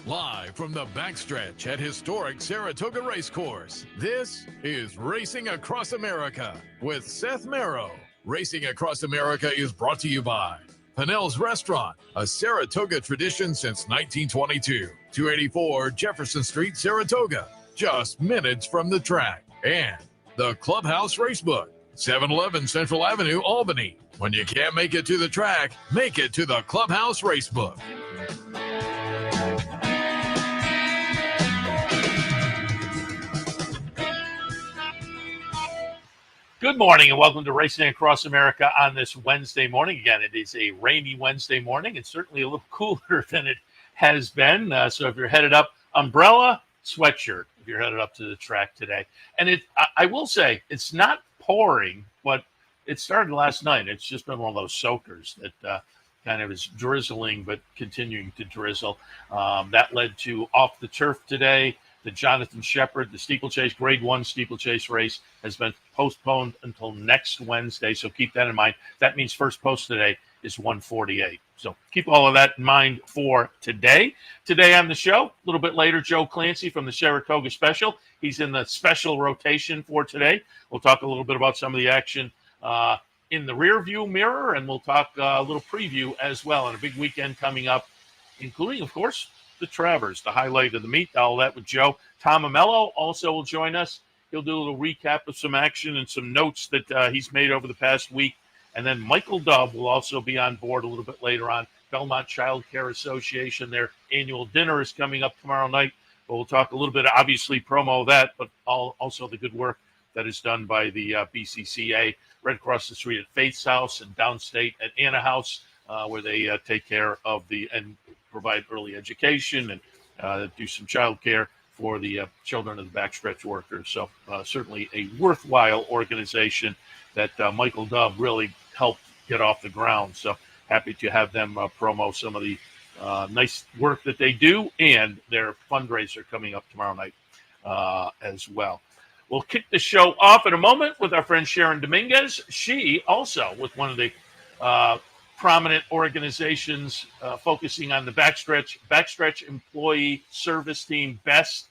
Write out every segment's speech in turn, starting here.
Live from the Backstretch at historic Saratoga Race Course, this is Racing Across America with Seth Merrow. Racing Across America is brought to you by Pinnell's Restaurant, a Saratoga tradition since 1922. 284 Jefferson Street, Saratoga, just minutes from the track. And the Clubhouse Racebook, 711 Central Avenue, Albany. When you can't make it to the track, make it to the Clubhouse Racebook. Good morning and welcome to Racing Across America on this Wednesday morning. Again, it is a rainy Wednesday morning and certainly a little cooler than it has been. So if you're headed up, umbrella, sweatshirt, if you're headed up to the track today. And I will say, it's not pouring, but it started last night. It's just been one of those soakers that kind of is drizzling, but continuing to drizzle. That led to off the turf today. The Jonathan Shepard, the steeplechase, grade 1 steeplechase race has been postponed until next Wednesday. So keep that in mind. That means first post today is 1:48. So keep all of that in mind for today. Today on the show, a little bit later, Joe Clancy from the Saratoga Special. He's in the special rotation for today. We'll talk a little bit about some of the action in the rear view mirror, and we'll talk a little preview as well. And a big weekend coming up, including, of course, the Travers, the highlight of the meet, all that with Joe. Tom Amello also will join us. He'll do a little recap of some action and some notes that he's made over the past week. And then Michael Dubb will also be on board a little bit later on. Belmont Child Care Association, their annual dinner is coming up tomorrow night. But we'll talk a little bit, obviously, promo of that, but also the good work that is done by the BCCA right across the street at Faith's House and downstate at Anna House, where they take care of and provide early education and do some child care for the children of the backstretch workers. So certainly a worthwhile organization that Michael Dubb really helped get off the ground. So happy to have them promo some of the nice work that they do and their fundraiser coming up tomorrow night as well. We'll kick the show off in a moment with our friend Sharon Dominguez. She also with one of the prominent organizations focusing on the Backstretch Employee Service Team, BEST.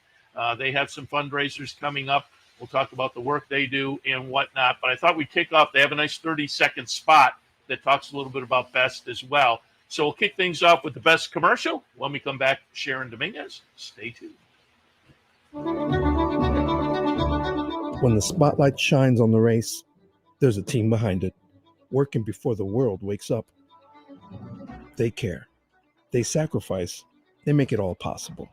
They have some fundraisers coming up. We'll talk about the work they do and whatnot. But I thought we'd kick off. They have a nice 30-second spot that talks a little bit about BEST as well. So we'll kick things off with the BEST commercial. When we come back, Sharon Dominguez. Stay tuned. When the spotlight shines on the race, there's a team behind it, working before the world wakes up. They care. They sacrifice. They make it all possible.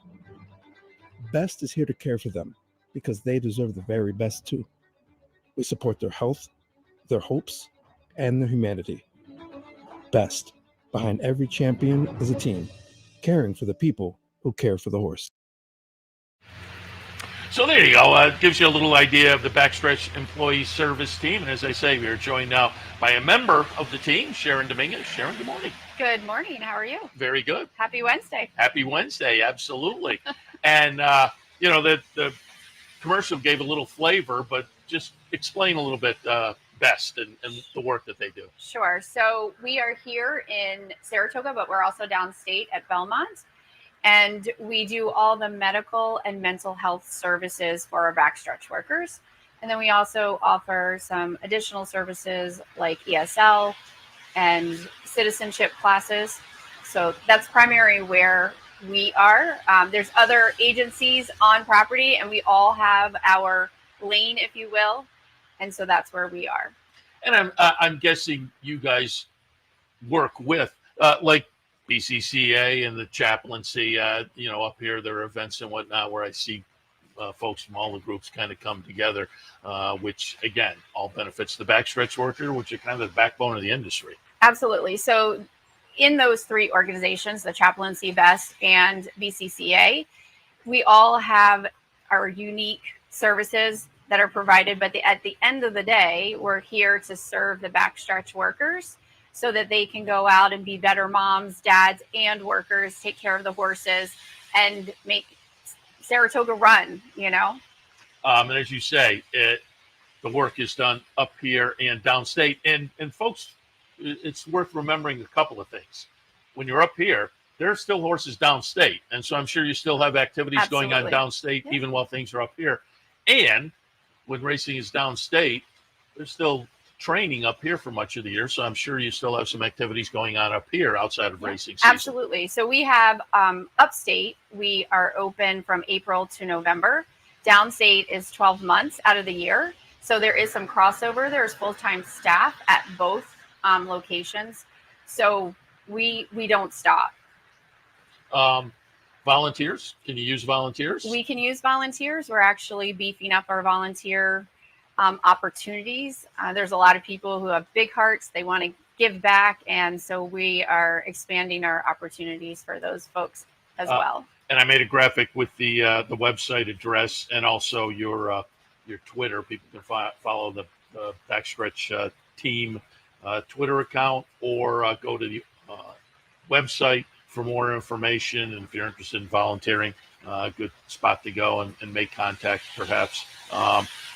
BEST is here to care for them because they deserve the very best too. We support their health, their hopes, and their humanity. BEST. Behind every champion is a team, caring for the people who care for the horse. So there you go. It gives you a little idea of the Backstretch Employee Service Team. And as I say, we are joined now by a member of the team, Sharon Dominguez. Sharon, good morning. Good morning. How are you? Very good. Happy Wednesday. Happy Wednesday. Absolutely. And, the commercial gave a little flavor, but just explain a little bit BEST and the work that they do. Sure. So we are here in Saratoga, but we're also downstate at Belmont. And we do all the medical and mental health services for our backstretch workers. And then we also offer some additional services like ESL and citizenship classes. So that's primarily where we are. There's other agencies on property, and we all have our lane, if you will. And so that's where we are. And I'm guessing you guys work with like BCCA and the chaplaincy, up here, there are events and whatnot where I see folks from all the groups kind of come together, which, again, all benefits the backstretch worker, which are kind of the backbone of the industry. Absolutely. So in those three organizations, the chaplaincy, BEST, and BCCA, we all have our unique services that are provided. But at the end of the day, we're here to serve the backstretch workers so that they can go out and be better moms, dads, and workers, take care of the horses, and make Saratoga run, And as you say, the work is done up here and downstate. And folks, it's worth remembering a couple of things. When you're up here, there are still horses downstate. And so I'm sure you still have activities going on downstate, Yeah. even while things are up here. And when racing is downstate, there's still training up here for much of the year. So I'm sure you still have some activities going on up here outside of racing season. Absolutely. So we have upstate, we are open from April to November. Downstate is 12 months out of the year. So there is some crossover. There's full-time staff at both locations. So we don't stop. Volunteers? Can you use volunteers? We can use volunteers. We're actually beefing up our volunteer opportunities. There's a lot of people who have big hearts. They want to give back. And so we are expanding our opportunities for those folks as well. And I made a graphic with the website address and also your Twitter. People can follow the Backstretch Team Twitter account or go to the website for more information. And if you're interested in volunteering, good spot to go and make contact perhaps.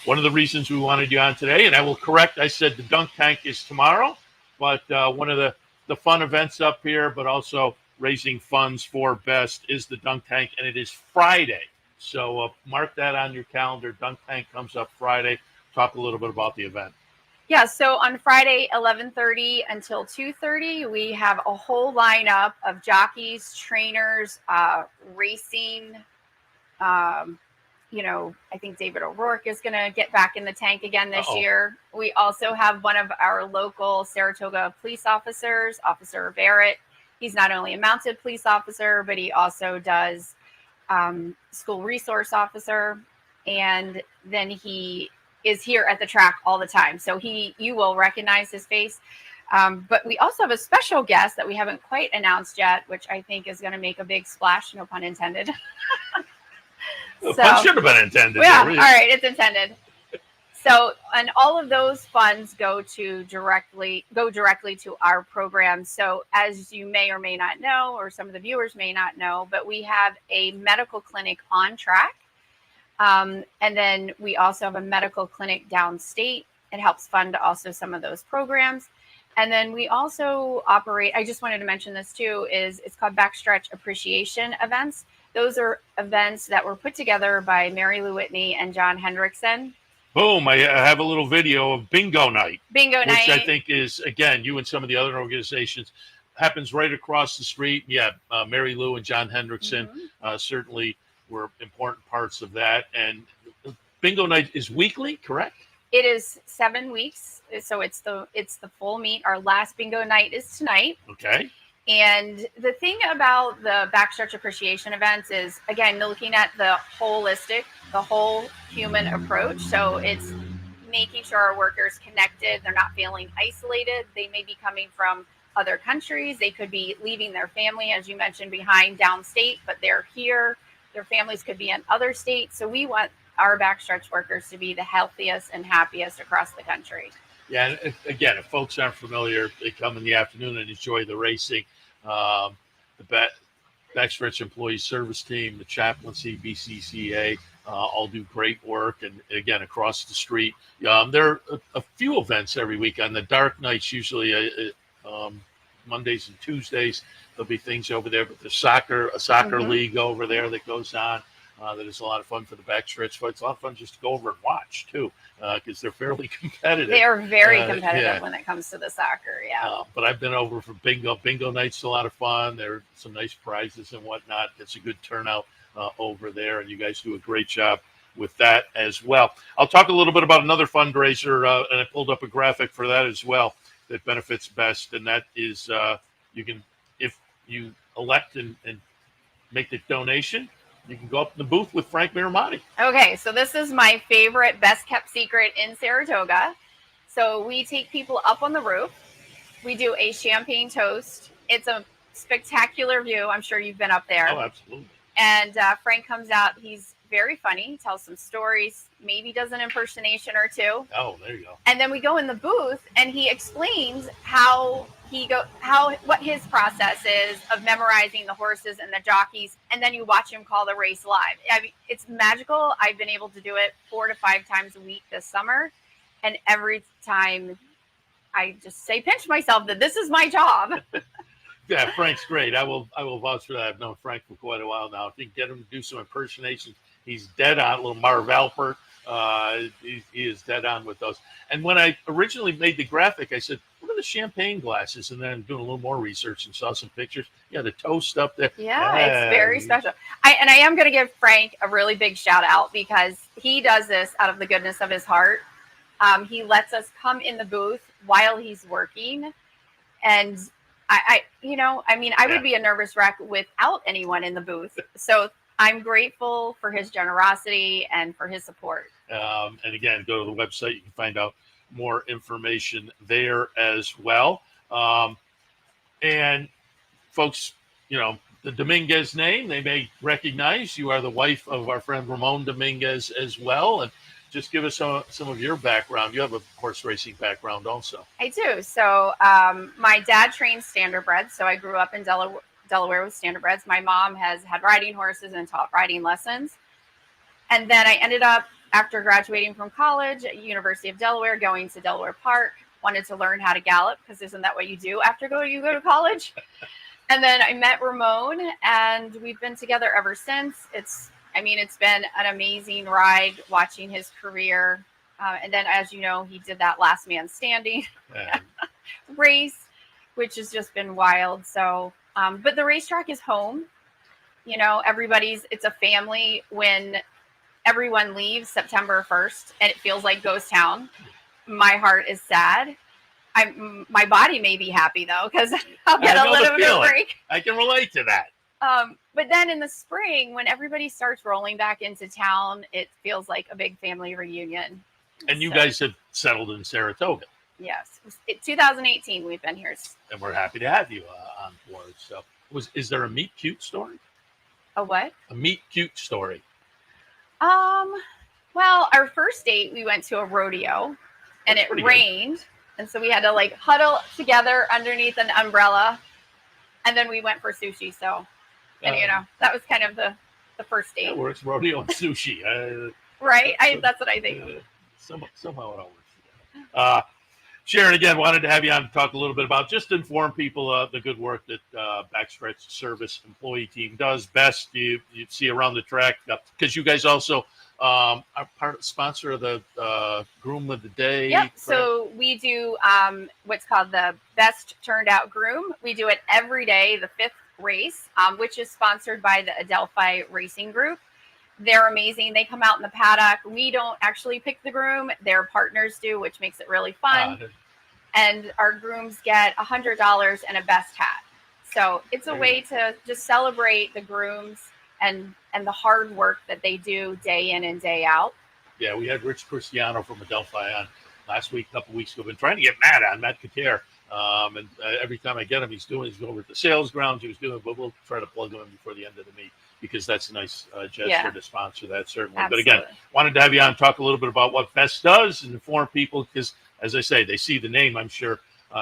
One of the reasons we wanted you on today, and I will correct, I said the dunk tank is tomorrow, but one of the fun events up here, but also raising funds for BEST is the dunk tank, and it is Friday. So mark that on your calendar. Dunk tank comes up Friday. Talk a little bit about the event. Yeah, so on Friday, 11:30 until 2:30, we have a whole lineup of jockeys, trainers, racing. I think David O'Rourke is going to get back in the tank again this year. We also have one of our local Saratoga police officers, Officer Barrett. He's not only a mounted police officer, but he also does school resource officer. And then he is here at the track all the time. So you will recognize his face. But we also have a special guest that we haven't quite announced yet, which I think is going to make a big splash, no pun intended. The pun should have been intended. Yeah, all right, it's intended. So, and all of those funds go directly to our program. So, as you may or may not know, or some of the viewers may not know, but we have a medical clinic on track. And then we also have a medical clinic downstate. It helps fund also some of those programs. And then we also operate, I just wanted to mention this too, it's called Backstretch Appreciation Events. Those are events that were put together by Mary Lou Whitney and John Hendrickson. Boom, I have a little video of Bingo Night. Bingo Night. Which I think is, again, you and some of the other organizations, happens right across the street. Yeah, Mary Lou and John Hendrickson certainly were important parts of that. And Bingo Night is weekly, correct? It is 7 weeks. So it's the full meet. Our last Bingo Night is tonight. Okay. And the thing about the Backstretch Appreciation events is, again, looking at the whole human approach. So it's making sure our workers connected. They're not feeling isolated. They may be coming from other countries. They could be leaving their family, as you mentioned, behind downstate, but they're here. Their families could be in other states. So we want our Backstretch workers to be the healthiest and happiest across the country. Yeah, and again, if folks aren't familiar, they come in the afternoon and enjoy the racing. The Backstretch Employee Service Team, the chaplaincy, BCCA, all do great work. And again, across the street, there are a few events every week. On the dark nights, usually Mondays and Tuesdays, there'll be things over there. But there's a soccer league over there that goes on. That is a lot of fun for the Backstretch. But it's a lot of fun just to go over and watch too, because they're fairly competitive. They are very competitive when it comes to the soccer. Yeah. But I've been over for bingo. Bingo night's a lot of fun. There are some nice prizes and whatnot. It's a good turnout over there, and you guys do a great job with that as well. I'll talk a little bit about another fundraiser, and I pulled up a graphic for that as well that benefits BEST, and that is you can, if you elect and make the donation, you can go up in the booth with Frank Miramati. Okay, so this is my favorite, best kept secret in Saratoga. So we take people up on the roof. We do a champagne toast. It's a spectacular view. I'm sure you've been up there. Oh, absolutely. And Frank comes out. He's very funny. He tells some stories, maybe does an impersonation or two. Oh, there you go. And then we go in the booth and he explains what his process is of memorizing the horses and the jockeys, and then you watch him call the race live. I mean, it's magical. I've been able to do it 4 to 5 times a week this summer, and every time I just say, pinch myself that this is my job. Yeah, Frank's great. I will vouch for that. I've known Frank for quite a while now. If you can get him to do some impersonations, he's dead on. Little Marv Alper, he is dead on with those. And when I originally made the graphic, I said, "What are the champagne glasses?" And then doing a little more research and saw some pictures. Yeah, the toast up there. Yeah, it's very special. I am going to give Frank a really big shout out because he does this out of the goodness of his heart. He lets us come in the booth while he's working, and I would be a nervous wreck without anyone in the booth. So I'm grateful for his generosity and for his support. And again, go to the website. You can find out more information there as well. And folks, the Dominguez name, they may recognize. You are the wife of our friend Ramon Dominguez as well. And just give us some of your background. You have a horse racing background also. I do. So my dad trained standardbreds. So I grew up in Delaware with standardbreds. My mom has had riding horses and taught riding lessons. And then I ended up, after graduating from college at University of Delaware, going to Delaware Park, wanted to learn how to gallop because isn't that what you do after you go to college? And then I met Ramon, and we've been together ever since. It's been an amazing ride watching his career. And then, as you know, he did that last man standing race, which has just been wild. So, but the racetrack is home. It's a family. When everyone leaves September 1st and it feels like ghost town, my heart is sad. My body may be happy though, because I'll get a little bit of a break. I can relate to that. But then in the spring, when everybody starts rolling back into town, it feels like a big family reunion. And you guys have settled in Saratoga. Yes. 2018, we've been here. And we're happy to have you on board. So is there a meet cute story? A what? A meet cute story. Well, our first date, we went to a rodeo and it rained. Good. And so we had to huddle together underneath an umbrella. And then we went for sushi. So, that was kind of the first date. That works, rodeo and sushi. Right? That's what I think. Somehow it all works together. Sharon, again, wanted to have you on to talk a little bit about, just inform people the good work that Backstretch Service Employee Team does best. You see around the track, because you guys also are sponsor of the Groom of the Day. Yep. Correct? So we do what's called the Best Turned Out Groom. We do it every day, the 5th race, which is sponsored by the Adelphi Racing Group. They're amazing. They come out in the paddock. We don't actually pick the groom. Their partners do, which makes it really fun. And our grooms get $100 and a best hat. So it's a way to just celebrate the grooms and the hard work that they do day in and day out. Yeah, we had Rich Cristiano from Adelphi on last week, a couple weeks ago. Been trying to get Matt Kater. And every time I get him, he's going over at the sales grounds. He was doing it, but we'll try to plug him in before the end of the meet, because that's a nice gesture to sponsor that, certainly. Absolutely. But again, wanted to have you on, talk a little bit about what Best does and inform people, because, as I say, they see the name, I'm sure,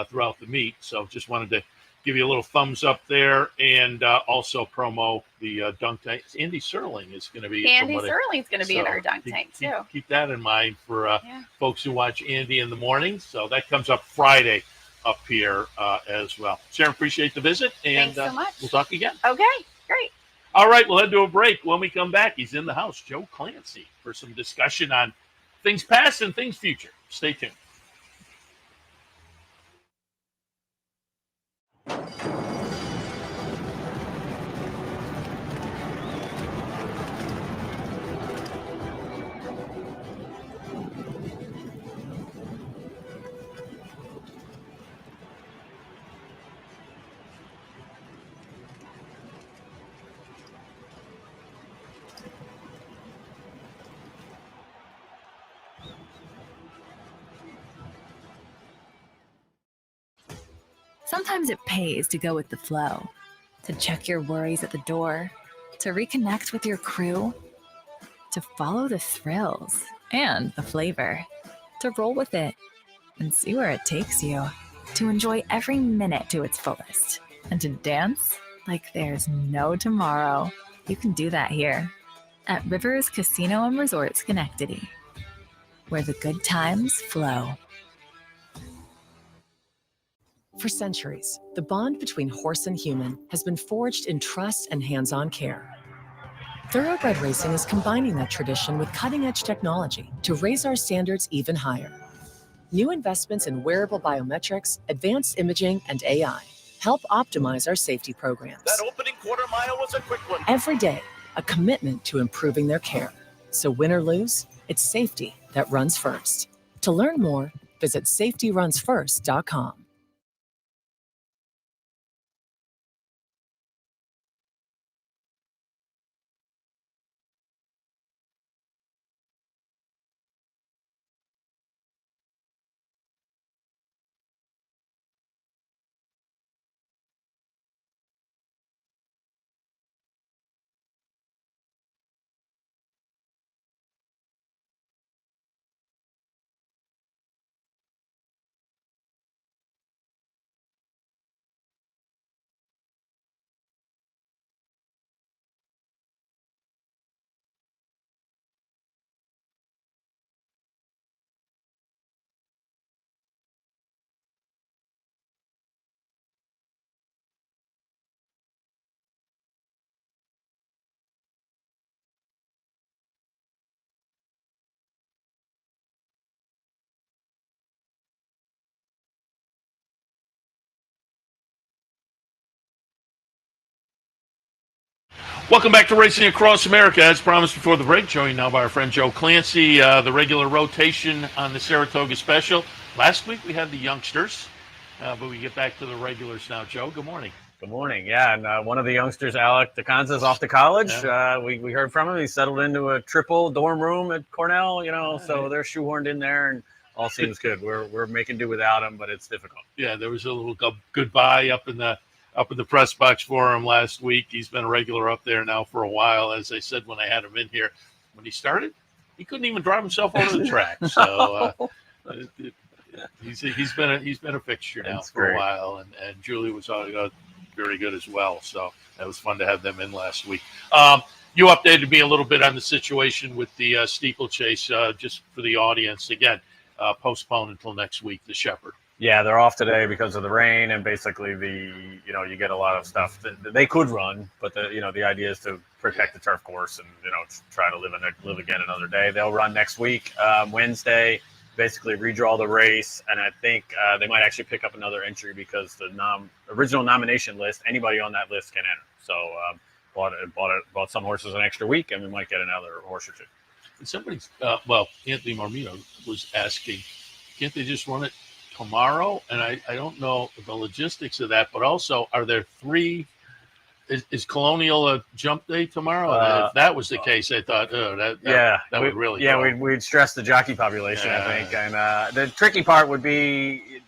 throughout the meet. So just wanted to give you a little thumbs up there, and also promo the dunk tank. Andy Serling is going to be. Andy Serling's going to be in our dunk tank, too. Keep that in mind for folks who watch Andy in the morning. So that comes up Friday up here as well. Sharon, appreciate the visit. And thanks so much. We'll talk again. Okay, great. All right, we'll head to a break. When we come back, he's in the house, Joe Clancy, for some discussion on things past and things future. Stay tuned. Sometimes it pays to go with the flow, to check your worries at the door, to reconnect with your crew, to follow the thrills and the flavor, to roll with it and see where it takes you, to enjoy every minute to its fullest, and to dance like there's no tomorrow. You can do that here at Rivers Casino and Resort Schenectady, where the good times flow. For centuries, the bond between horse and human has been forged in trust and hands-on care. Thoroughbred racing is combining that tradition with cutting-edge technology to raise our standards even higher. New investments in wearable biometrics, advanced imaging, and AI help optimize our safety programs. That opening quarter mile was a quick one. Every day, a commitment to improving their care. So win or lose, it's safety that runs first. To learn more, visit safetyrunsfirst.com. Welcome back to Racing Across America. As promised before the break, joined now by our friend Joe Clancy, the regular rotation on the Saratoga Special. Last week we had the youngsters, but we get back to the regulars now. Joe, good morning. Good morning. Yeah, and one of the youngsters, Alec DeConza, is off to college. Yeah. We heard from him. He settled into a triple dorm room at Cornell, so they're shoehorned in there, and all seems good. We're making do without him, but it's difficult. Yeah, there was a little goodbye up in the press box for him last week. He's been a regular up there now for a while. As I said when I had him in here, when he started, he couldn't even drive himself over the track. So he's been a fixture now for a while, and Julie was very good as well. So that was fun to have them in last week. You updated me a little bit on the situation with the steeplechase, just for the audience. Again, postponed until next week, the Shepherd. Yeah, they're off today because of the rain, and basically you get a lot of stuff that they could run, but the idea is to protect the turf course and try to live again another day. They'll run next week, Wednesday, basically redraw the race, and I think they might actually pick up another entry because the original nomination list, anybody on that list can enter. So bought some horses an extra week, and we might get another horse or two. And somebody's Anthony Marmino was asking, can't they just run it tomorrow? And I don't know the logistics of that, but also, are there three? Is Colonial a jump day tomorrow? If that was the case, I thought, that would really. Yeah, we'd stress the jockey population, I think. And the tricky part would be,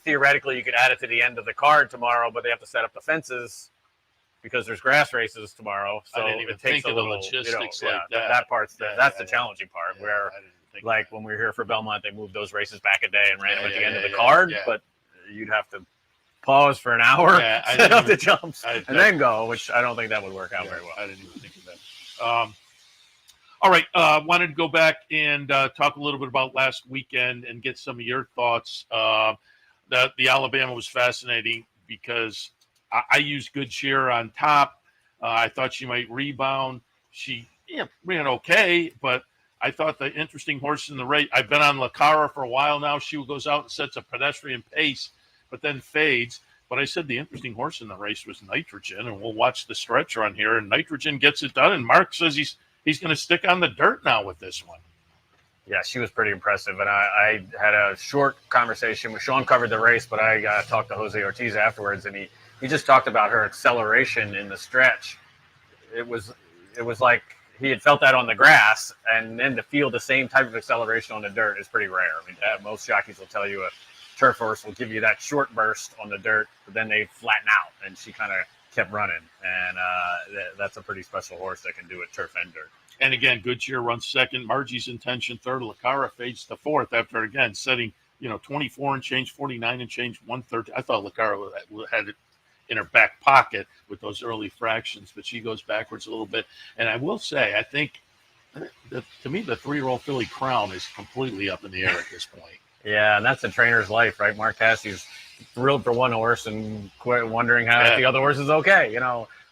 theoretically, you could add it to the end of the card tomorrow, but they have to set up the fences because there's grass races tomorrow. So I didn't even think of the logistics like that. That part's that's the challenging part. Where, like when we were here for Belmont, they moved those races back a day and ran them at the end of the card, but you'd have to pause for an hour, set up the jumps, and then go, which I don't think that would work out very well. I didn't even think of that. All right, wanted to go back and talk a little bit about last weekend and get some of your thoughts. The Alabama was fascinating because I used Good Cheer on top. I thought she might rebound. She ran okay, but I thought the interesting horse in the race, I've been on Lacara for a while now. She goes out and sets a pedestrian pace, but then fades. But I said the interesting horse in the race was Nitrogen, and we'll watch the stretch run here. And Nitrogen gets it done, and Mark says he's going to stick on the dirt now with this one. Yeah, she was pretty impressive. And I had a short conversation with Sean, covered the race, but I talked to Jose Ortiz afterwards, and he just talked about her acceleration in the stretch. It was like he had felt that on the grass, and then to feel the same type of acceleration on the dirt is pretty rare. I mean, most jockeys will tell you a turf horse will give you that short burst on the dirt, but then they flatten out, and she kind of kept running. And that's a pretty special horse that can do it turf and dirt. And again, Good Cheer runs second. Margie's Intention third. Lacara fades to fourth after, again, setting 24 and change, 49 and change, 130. I thought Lacara had it in her back pocket with those early fractions, but she goes backwards a little bit. And I will say, I think to me, the 3-year-old filly Crown is completely up in the air at this point. Yeah, and that's a trainer's life, right? Mark Cassie's thrilled for one horse and wondering how if the other horse is okay.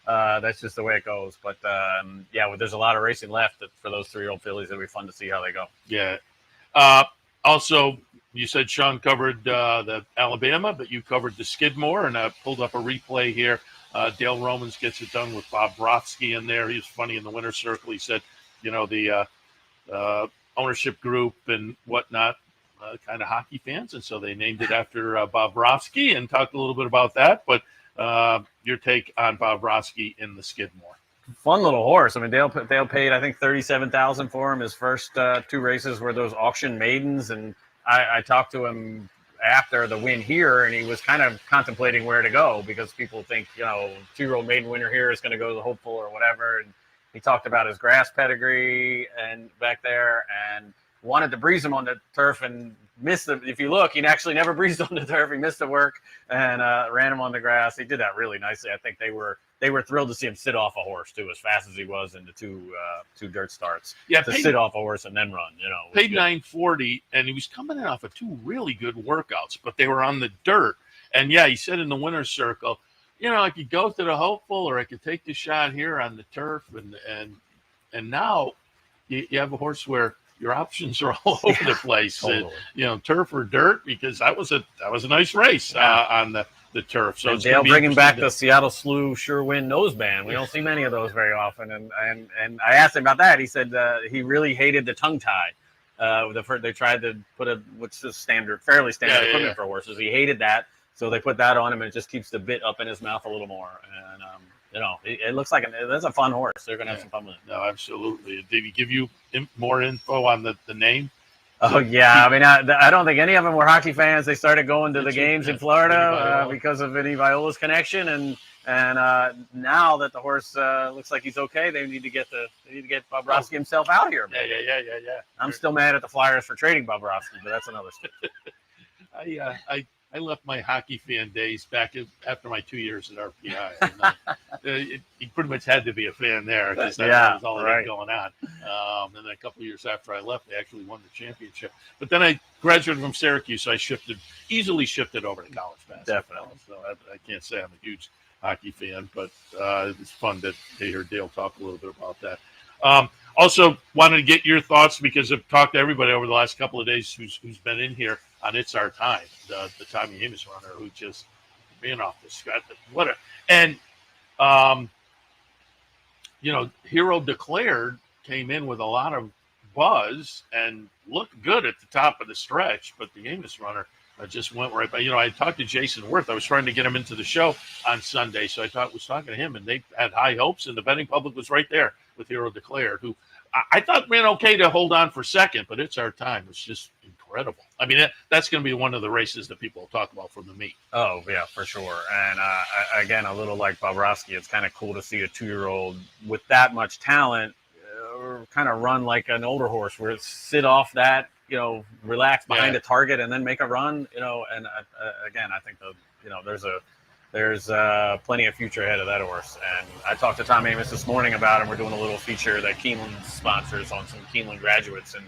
That's just the way it goes. But there's a lot of racing left for those 3-year-old fillies. It'll be fun to see how they go. Yeah. Also, you said Sean covered the Alabama, but you covered the Skidmore, and I pulled up a replay here. Dale Romans gets it done with Bob Brodsky in there. He was funny in the winner's circle. He said, the ownership group and whatnot, kind of hockey fans, and so they named it after Bob Brodsky and talked a little bit about that. But your take on Bob Brodsky in the Skidmore? Fun little horse. I mean, Dale paid, I think, $37,000 for him. His first 2 races were those auction maidens, and I talked to him after the win here, and he was kind of contemplating where to go because people think, 2-year-old maiden winner here is going to go to the hopeful or whatever. And he talked about his grass pedigree and back there, and wanted to breeze him on the turf and missed it. If you look, he actually never breezed on the turf. He missed the work and ran him on the grass. He did that really nicely. I think they were thrilled to see him sit off a horse too, as fast as he was in the two dirt starts. Yeah, sit off a horse and then run. Paid $940, and he was coming in off of 2 really good workouts, but they were on the dirt. And yeah, he said in the winner's circle, I could go to the hopeful, or I could take the shot here on the turf, and now you have a horse where your options are all over the place. Totally. Turf or dirt, because that was a nice race on the turf. So Dale bringing back the Seattle Slew Sure Win noseband. We don't see many of those very often. And I asked him about that. He said he really hated the tongue tie. They tried to put what's the fairly standard equipment for horses. He hated that, so they put that on him, and it just keeps the bit up in his mouth a little more. And it looks like that's a fun horse. They're going to have some fun with it. No, absolutely. Did he give you more info on the name? Oh, yeah. I mean, I don't think any of them were hockey fans. They started going to the games in Florida because of Vinny Viola's connection. And now that the horse looks like he's okay, they need to get Bob Brodsky himself out here. Man. Yeah. I'm still mad at the Flyers for trading Bob Brodsky, but that's another story. I left my hockey fan days back after my 2 years at RPI. And, he pretty much had to be a fan there because that was all that had going on. And then a couple of years after I left, they actually won the championship. But then I graduated from Syracuse, so I easily shifted over to college basketball. Definitely. So I can't say I'm a huge hockey fan, but it's fun to hear Dale talk a little bit about that. Also, wanted to get your thoughts because I've talked to everybody over the last couple of days who's been in here on It's Our Time, the Tommy Amos runner, who just being off the scratch. Hero Declared came in with a lot of buzz and looked good at the top of the stretch, but the Amos runner just went right by. I talked to Jason Worth. I was trying to get him into the show on Sunday, so I was talking to him, and they had high hopes, and the betting public was right there with Hero Declared, who I thought ran okay to hold on for second, but It's Our Time was just incredible. I mean, that's going to be one of the races that people will talk about from the meet. Oh, yeah, for sure. And again, a little like Bob Brodsky, it's kind of cool to see a 2-year-old with that much talent kind of run like an older horse, where it sit off that, relax behind a target and then make a run, and again, I think there's plenty of future ahead of that horse. And I talked to Tom Amos this morning about him. We're doing a little feature that Keeneland sponsors on some Keeneland graduates and,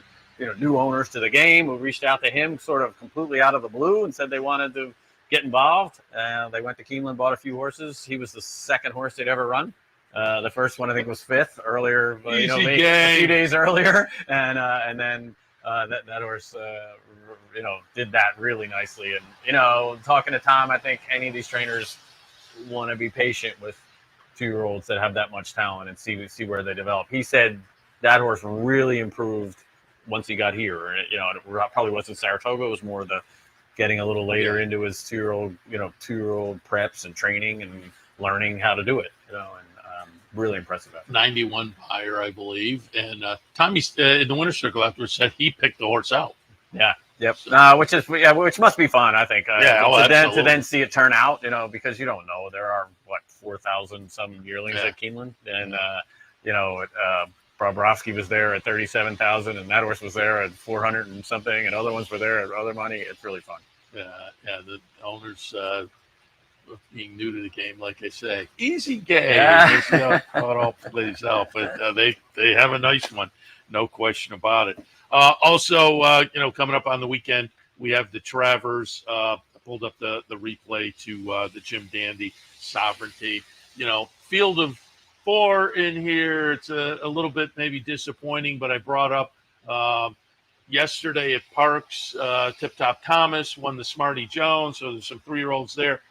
new owners to the game who reached out to him sort of completely out of the blue and said they wanted to get involved. They went to Keeneland, bought a few horses. He was the second horse they'd ever run. The first one, I think, was fifth earlier, maybe a few days earlier. And then that horse, did that really nicely. And, talking to Tom, I think any of these trainers want to be patient with 2-year-olds that have that much talent and see where they develop. He said that horse really improved once he got here. It probably wasn't Saratoga. It was more the getting a little later into his 2-year-old preps and training and learning how to do it, really impressive. 91 buyer, I believe. And Tommy in the winner's circle afterwards said he picked the horse out. Yeah. Yep. Which must be fun, I think. To then see it turn out, because you don't know. There are 4,000 some yearlings at Keeneland, and Bobrovsky was there at 37,000, and that horse was there at 400 and something, and other ones were there at other money. It's really fun. Yeah. The owners being new to the game, like I say, easy game. How it all plays out, but they have a nice one, no question about it. Also, coming up on the weekend, we have the Travers. I pulled up the replay to the Jim Dandy Sovereignty. Field of 4 in here. It's a little bit maybe disappointing, but I brought up yesterday at Parks, Tip Top Thomas won the Smarty Jones, so there's some 3-year-olds there.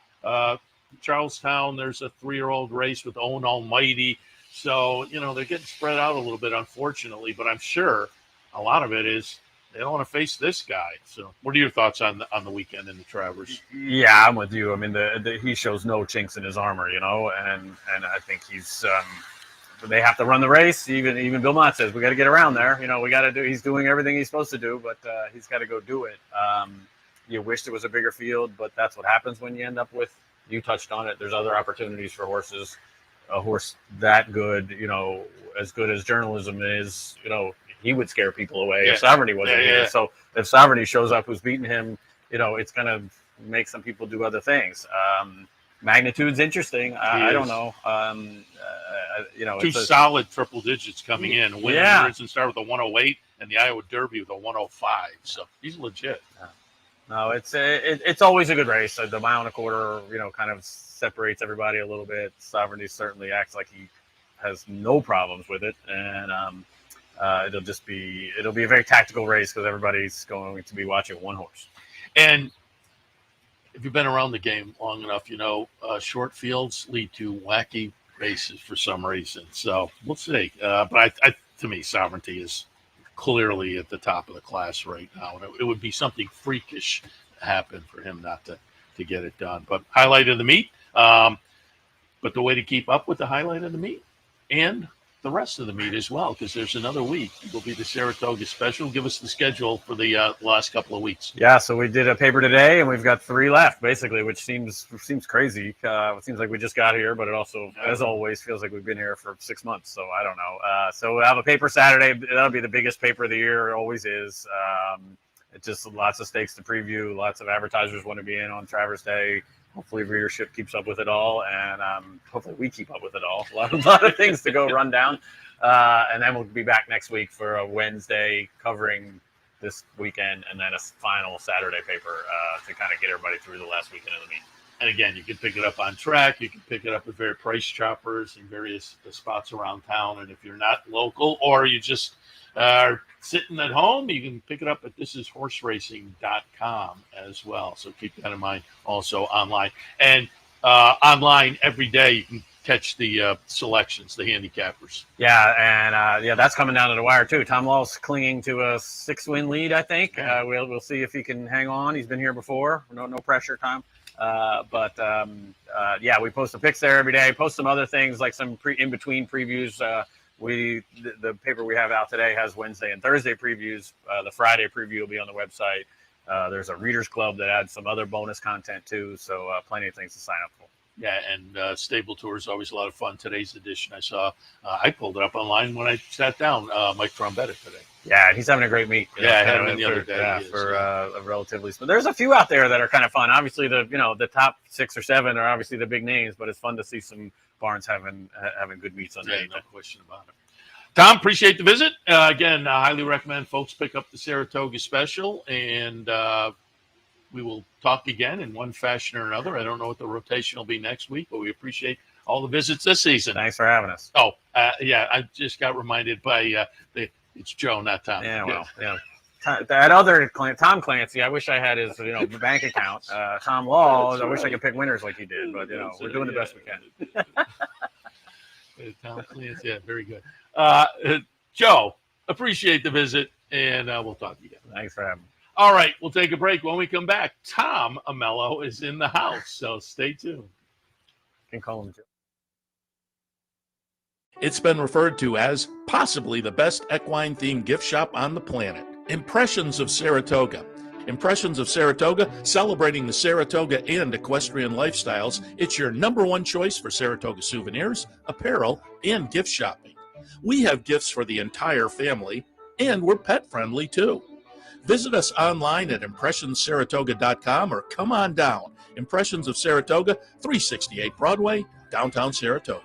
Charlestown, there's a 3-year-old race with Owen Almighty. So, they're getting spread out a little bit, unfortunately, but I'm sure a lot of it is they don't want to face this guy. So what are your thoughts on the weekend in the Travers? Yeah, I'm with you. I mean, he shows no chinks in his armor, and I think he's they have to run the race. Even Belmont says we got to get around there. We got to do. He's doing everything he's supposed to do, but he's got to go do it. You wish there was a bigger field, but that's what happens when you end up with. You touched on it. There's other opportunities for horses. A horse that good, as good as journalism is, he would scare people away if Sovereignty wasn't here. So if Sovereignty shows up, who's beating him, it's going to make some people do other things. Magnitude's interesting. I don't know. Two solid triple digits coming in. Winner and start with a 108 and the Iowa Derby with a 105. So he's legit. No, it's always a good race. The mile and a quarter, kind of separates everybody a little bit. Sovereignty certainly acts like he has no problems with it, and it'll be a very tactical race because everybody's going to be watching one horse. And if you've been around the game long enough, short fields lead to wacky races for some reason. So we'll see. But to me, Sovereignty is clearly at the top of the class right now, and it would be something freakish to happen for him not to get it done. But highlight of the meet. But the way to keep up with the highlight of the meet and the rest of the meet as well, because there's another week. It will be the Saratoga Special. Give us the schedule for the last couple of weeks. Yeah, so we did a paper today, and we've got 3 left, basically, which seems crazy. It seems like we just got here, but it also, as always, feels like we've been here for 6 months, so I don't know. So we'll have a paper Saturday. That'll be the biggest paper of the year. It always is. It's just lots of stakes to preview. Lots of advertisers want to be in on Travers Day. Hopefully readership keeps up with it all, and hopefully we keep up with it all. A lot of things to go run down. And then we'll be back next week for a Wednesday covering this weekend, and then a final Saturday paper to kind of get everybody through the last weekend of the meet. And again, you can pick it up on track. You can pick it up at various price choppers and various spots around town. And if you're not local or you just are sitting at home, you can pick it up at thisishorseracing.com as well. So keep that in mind also online. And online every day you can catch the selections, the handicappers. Yeah, and that's coming down to the wire too. Tom Law's clinging to a 6-win lead, I think. Okay. We'll see if he can hang on. He's been here before. No pressure, Tom. We post the picks there every day. Post some other things like some in-between previews. The paper we have out today has Wednesday and Thursday previews. The Friday preview will be on the website. There's a readers club that adds some other bonus content too. So plenty of things to sign up for. Yeah, and Stable Tour is always a lot of fun. Today's edition, I saw, I pulled it up online when I sat down, Mike Trombetta today. Yeah, he's having a great meet. I had him in the other day. Yeah, for a relatively small. There's a few out there that are kind of fun. Obviously, the top 6 or 7 are obviously the big names, but it's fun to see some barns having good meets on day. No question about it. Tom, appreciate the visit. Again, I highly recommend folks pick up the Saratoga Special, and we will talk again in one fashion or another. I don't know what the rotation will be next week, but we appreciate all the visits this season. Thanks for having us. Oh, I just got reminded by it's Joe, not Tom. Yeah, well, yeah. That other Tom Clancy, I wish I had his bank account. Tom Law, I wish I could pick winners like he did, but we're doing the best we can. Tom Clancy, yeah, very good. Joe, appreciate the visit, and we'll talk again. Thanks for having me. All right, we'll take a break. When we come back, Tom Amello is in the house, so stay tuned. You can call him Joe. It's been referred to as possibly the best equine-themed gift shop on the planet. Impressions of Saratoga. Impressions of Saratoga, celebrating the Saratoga and equestrian lifestyles. It's your #1 choice for Saratoga souvenirs, apparel, and gift shopping. We have gifts for the entire family, and we're pet-friendly too. Visit us online at impressionssaratoga.com or come on down. Impressions of Saratoga, 368 Broadway, downtown Saratoga.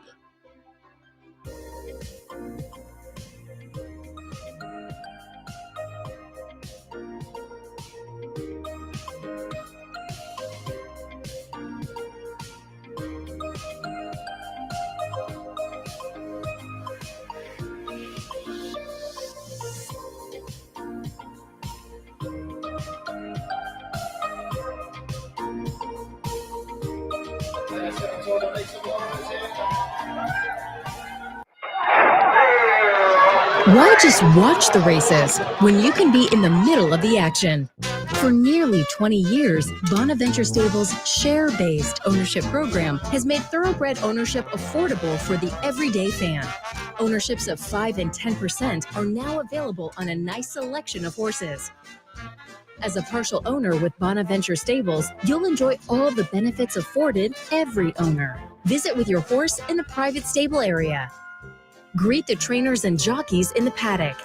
Why just watch the races when you can be in the middle of the action? For nearly 20 years, Bonaventure Stables' share-based ownership program has made thoroughbred ownership affordable for the everyday fan. Ownerships of 5 and 10% are now available on a nice selection of horses. As a partial owner with Bonaventure Stables, you'll enjoy all the benefits afforded every owner. Visit with your horse in the private stable area. Greet the trainers and jockeys in the paddock.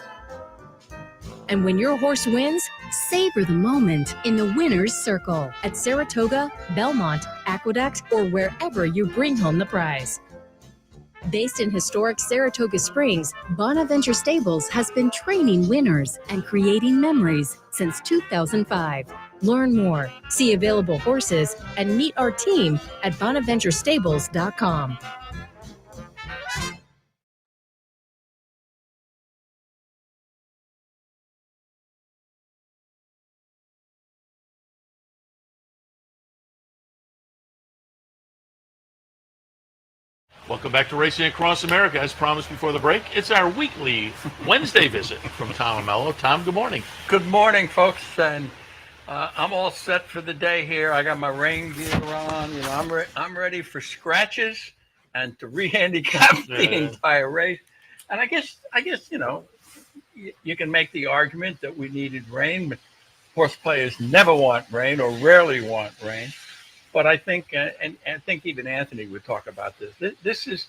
And when your horse wins, savor the moment in the winner's circle at Saratoga, Belmont, Aqueduct, or wherever you bring home the prize. Based in historic Saratoga Springs, Bonaventure Stables has been training winners and creating memories since 2005. Learn more, see available horses, and meet our team at bonaventurestables.com. Welcome back to Racing Across America. As promised before the break, it's our weekly Wednesday visit from Tom Amello. Tom, good morning. Good morning, folks. And I'm all set for the day here. I got my rain gear on. You know, I'm ready for scratches and to re-handicap the entire race. And I guess you know, you can make the argument that we needed rain, but horse players never want rain or rarely want rain. But I think, and I think even Anthony would talk about this. This is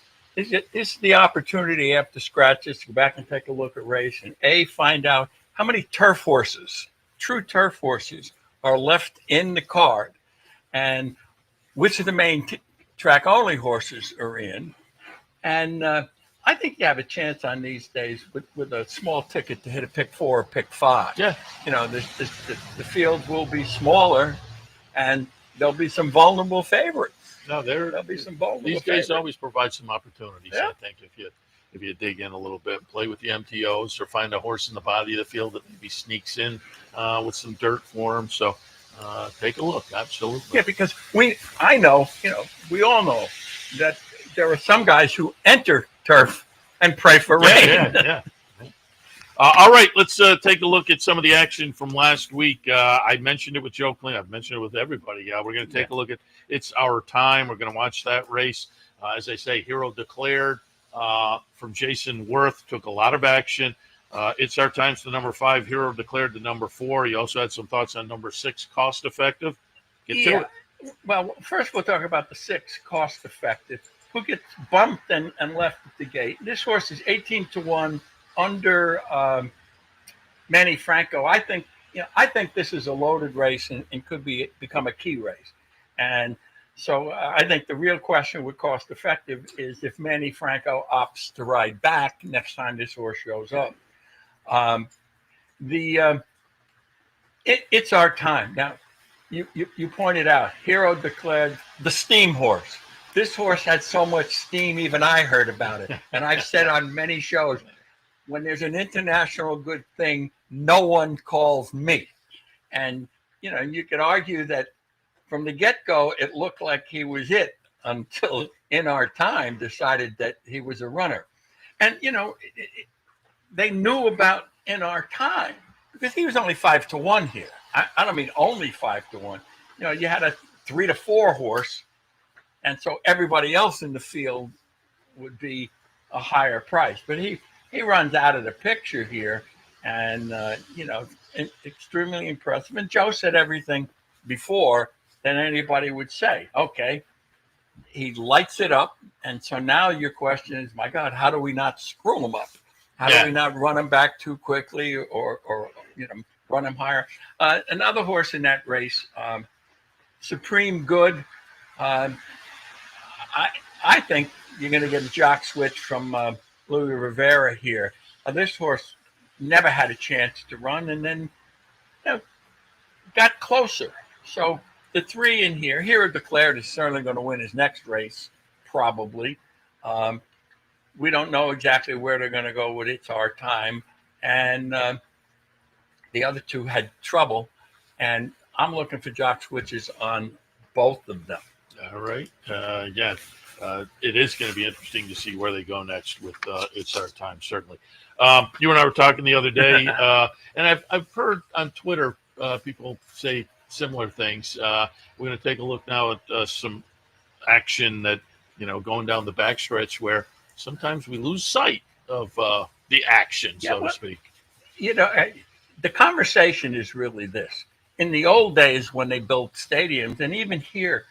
the opportunity after scratches to go back and take a look at race and find out how many turf horses, true turf horses, are left in the card, and which of the main track only horses are in. And I think you have a chance on these days with a small ticket to hit a pick 4 or pick 5. Yeah, you know, the field will be smaller, and there'll be some vulnerable favorites. No, there'll be some vulnerable These favorites. days always provide some opportunities, Yeah. I think, if you dig in a little bit, play with the MTOs or find a horse in the body of the field that maybe sneaks in with some dirt for him. So take a look. Absolutely. Yeah, because we all know that there are some guys who enter turf and pray for rain. Yeah. All right, let's take a look at some of the action from last week. I mentioned it with Joe Clancy. I've mentioned it with everybody. We're going to take a look at It's Our Time. We're going to watch that race. As I say, Hero Declared from Jason Worth took a lot of action. It's Our Time's the number 5. Hero Declared the number 4. You also had some thoughts on number 6, Cost Effective. Get to it. Well, first we'll talk about the 6, Cost Effective, who gets bumped and left at the gate. This horse is 18-1 under Manny Franco. I think this is a loaded race and could become a key race. And so I think the real question with Cost Effective is if Manny Franco opts to ride back next time this horse shows up. It's Our Time. Now, you pointed out, Hero Declared the steam horse. This horse had so much steam, even I heard about it. And I've said on many shows, when there's an international good thing, no one calls me. And, you know, you could argue that from the get-go, it looked like he was it until In Our Time decided that he was a runner. And, you know, they knew about In Our Time because he was only 5-1 here. I don't mean only 5-1. You know, you had a 3-4 horse, and so everybody else in the field would be a higher price. But he runs out of the picture here, and, you know, extremely impressive. And Joe said everything before that anybody would say. Okay, he lights it up, and so now your question is, my God, how do we not screw him up? How do we not run him back too quickly or you know, run him higher? Another horse in that race, Supreme Good. I think you're going to get a jock switch from Louis Rivera here. This horse never had a chance to run, and then got closer. So the 3 in here, Hero Declared is certainly going to win his next race, probably. We don't know exactly where they're going to go with It's Our Time. And the other 2 had trouble, and I'm looking for jock switches on both of them. All right. Yeah, it is going to be interesting to see where they go next with It's Our Time, certainly. You and I were talking the other day, and I've heard on Twitter people say similar things. We're going to take a look now at some action that, going down the backstretch where sometimes we lose sight of the action, so to speak. The conversation is really this. In the old days when they built stadiums, and even here,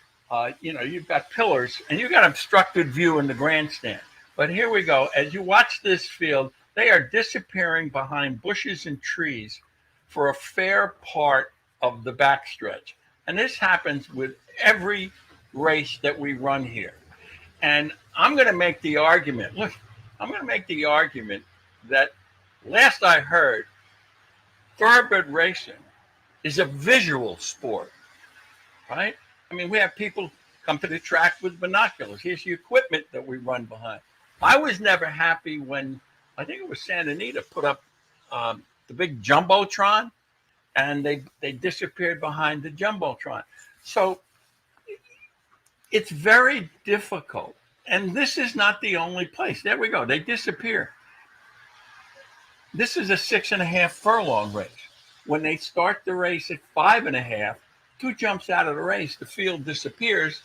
you've got pillars and you've got obstructed view in the grandstand. But here we go. As you watch this field, they are disappearing behind bushes and trees for a fair part of the backstretch. And this happens with every race that we run here. And I'm going to make the argument, that last I heard, thoroughbred racing is a visual sport, right? I mean, we have people come to the track with binoculars. Here's the equipment that we run behind. I was never happy when, I think it was Santa Anita, put up the big Jumbotron, and they disappeared behind the Jumbotron. So it's very difficult. And this is not the only place. There we go. They disappear. This is a 6.5 furlong race. When they start the race at 5.5, 2 jumps out of the race, the field disappears,